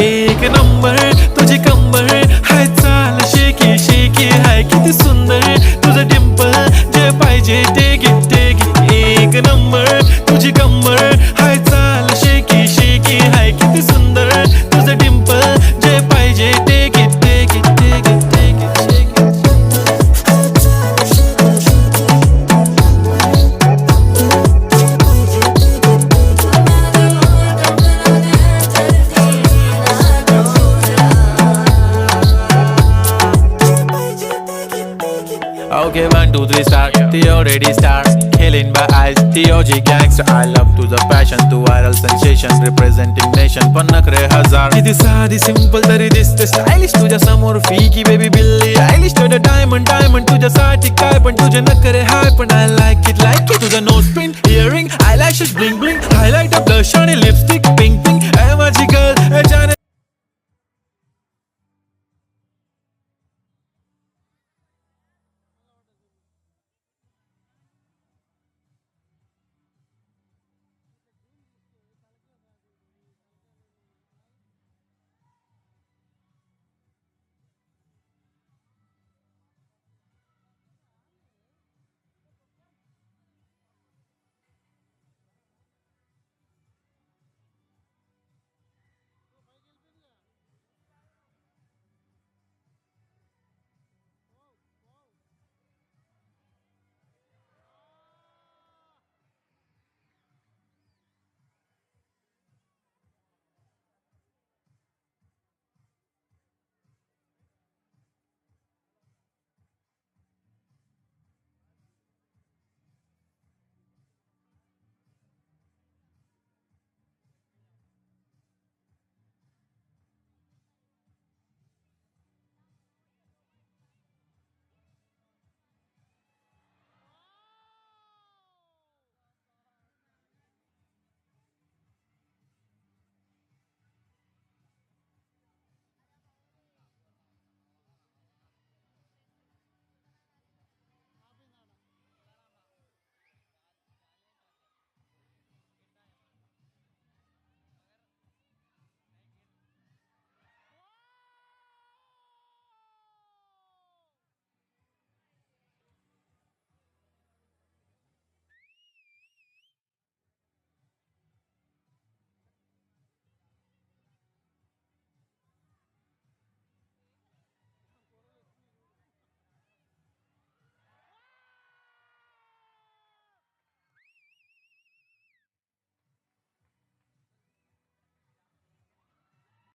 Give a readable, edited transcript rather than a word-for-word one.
एक नंबर तुझी कंबर हाय चाल शेकी शेकी हाय किती सुंदर तुझं डिंपल जे पाहिजे ते घे एक नंबर तुझी कंबर हाय चाल शेकी शेकी हाय किती सुंदर तुझं डिंपल जे पाहिजे ते घे Okay, 1, 2, 3 start. The already start. Killing by eyes. The OG gangster. I love to the passion, to viral sensation, representing nation. पण नखरे हजार. किती साधी simple तरी दिसते stylish. तुझ्या समोर फीकी baby बिल्ली आयलिश. तुझं diamond तुझ्यासाठी काय पण तुझे नखरे हाय पण I like it. तुझं nose pin, earring, eyelashes bling bling, highlight of blush आणि lipstick pink. ए माझी girl, ए जाने